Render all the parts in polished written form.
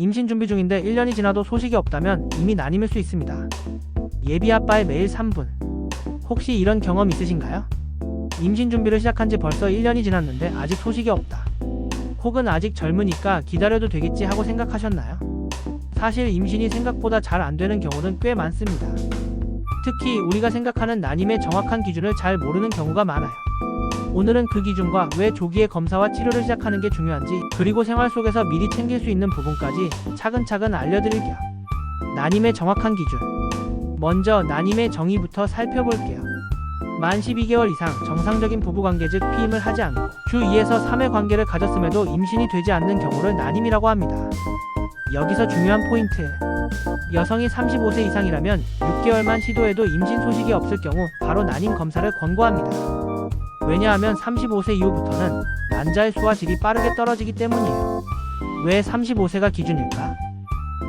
임신 준비 중인데 1년이 지나도 소식이 없다면 이미 난임일 수 있습니다. 예비 아빠의 매일 3분. 혹시 이런 경험 있으신가요? 임신 준비를 시작한 지 벌써 1년이 지났는데 아직 소식이 없다. 혹은 아직 젊으니까 기다려도 되겠지 하고 생각하셨나요? 사실 임신이 생각보다 잘 안 되는 경우는 꽤 많습니다. 특히 우리가 생각하는 난임의 정확한 기준을 잘 모르는 경우가 많아요. 오늘은 그 기준과 왜 조기에 검사와 치료를 시작하는 게 중요한지, 그리고 생활 속에서 미리 챙길 수 있는 부분까지 차근차근 알려드릴게요. 난임의 정확한 기준. 먼저 난임의 정의부터 살펴볼게요. 만 12개월 이상 정상적인 부부관계 즉 피임을 하지 않고 주 2에서 3회 관계를 가졌음에도 임신이 되지 않는 경우를 난임이라고 합니다. 여기서 중요한 포인트. 여성이 35세 이상이라면 6개월만 시도해도 임신 소식이 없을 경우 바로 난임 검사를 권고합니다. 왜냐하면 35세 이후부터는 난자의 수와 질이 빠르게 떨어지기 때문이에요. 왜 35세가 기준일까?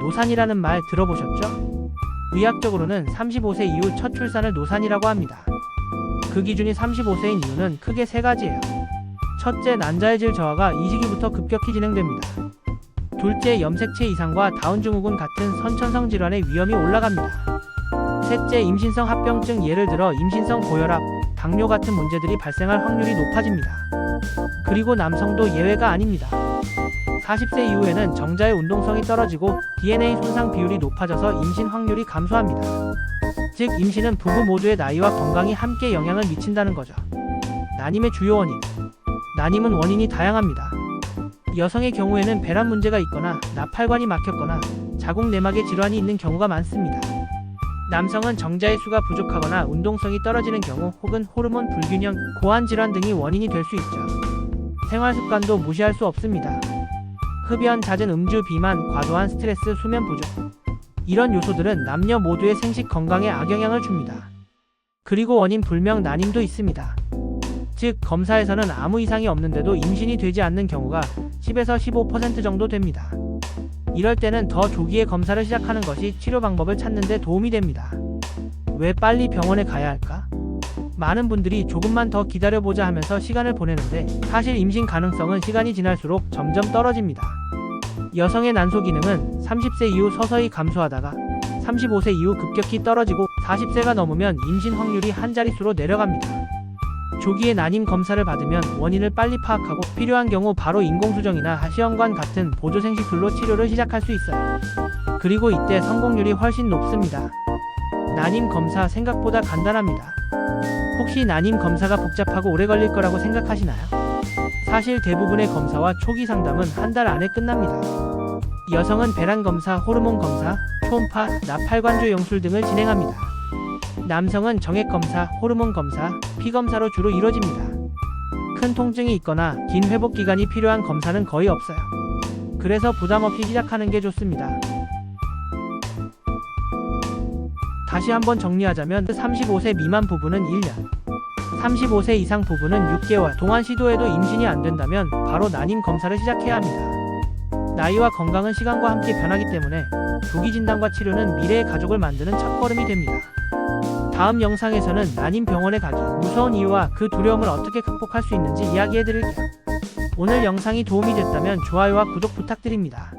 노산이라는 말 들어보셨죠? 의학적으로는 35세 이후 첫 출산을 노산이라고 합니다. 그 기준이 35세인 이유는 크게 세 가지예요. 첫째, 난자의 질 저하가 이 시기부터 급격히 진행됩니다. 둘째, 염색체 이상과 다운증후군 같은 선천성 질환의 위험이 올라갑니다. 셋째, 임신성 합병증 예를 들어 임신성 고혈압, 당뇨 같은 문제들이 발생할 확률이 높아집니다. 그리고 남성도 예외가 아닙니다. 40세 이후에는 정자의 운동성이 떨어지고 DNA 손상 비율이 높아져서 임신 확률이 감소합니다. 즉 임신은 부부 모두의 나이와 건강이 함께 영향을 미친다는 거죠. 난임의 주요 원인. 난임은 원인이 다양합니다. 여성의 경우에는 배란 문제가 있거나 나팔관이 막혔거나 자궁 내막에 질환이 있는 경우가 많습니다. 남성은 정자의 수가 부족하거나 운동성이 떨어지는 경우 혹은 호르몬 불균형, 고환 질환 등이 원인이 될 수 있죠. 생활 습관도 무시할 수 없습니다. 흡연, 잦은 음주, 비만, 과도한 스트레스, 수면 부족. 이런 요소들은 남녀 모두의 생식 건강에 악영향을 줍니다. 그리고 원인 불명 난임도 있습니다. 즉 검사에서는 아무 이상이 없는데도 임신이 되지 않는 경우가 10에서 15% 정도 됩니다. 이럴 때는 더 조기에 검사를 시작하는 것이 치료 방법을 찾는 데 도움이 됩니다. 왜 빨리 병원에 가야 할까? 많은 분들이 조금만 더 기다려보자 하면서 시간을 보내는데 사실 임신 가능성은 시간이 지날수록 점점 떨어집니다. 여성의 난소 기능은 30세 이후 서서히 감소하다가 35세 이후 급격히 떨어지고 40세가 넘으면 임신 확률이 한 자릿수로 내려갑니다. 조기에 난임 검사를 받으면 원인을 빨리 파악하고 필요한 경우 바로 인공수정이나 하시연관 같은 보조생식술로 치료를 시작할 수 있어요. 그리고 이때 성공률이 훨씬 높습니다. 난임 검사 생각보다 간단합니다. 혹시 난임 검사가 복잡하고 오래 걸릴 거라고 생각하시나요? 사실 대부분의 검사와 초기 상담은 한 달 안에 끝납니다. 여성은 배란 검사, 호르몬 검사, 초음파, 나팔관조 영술 등을 진행합니다. 남성은 정액 검사, 호르몬 검사, 피 검사로 주로 이루어집니다. 큰 통증이 있거나 긴 회복 기간이 필요한 검사는 거의 없어요. 그래서 부담 없이 시작하는 게 좋습니다. 다시 한번 정리하자면 35세 미만 부부는 1년, 35세 이상 부부는 6개월 동안 시도해도 임신이 안 된다면 바로 난임 검사를 시작해야 합니다. 나이와 건강은 시간과 함께 변하기 때문에 조기 진단과 치료는 미래의 가족을 만드는 첫걸음이 됩니다. 다음 영상에서는 난임 병원에 가기 무서운 이유와 그 두려움을 어떻게 극복할 수 있는지 이야기해드릴게요. 오늘 영상이 도움이 됐다면 좋아요와 구독 부탁드립니다.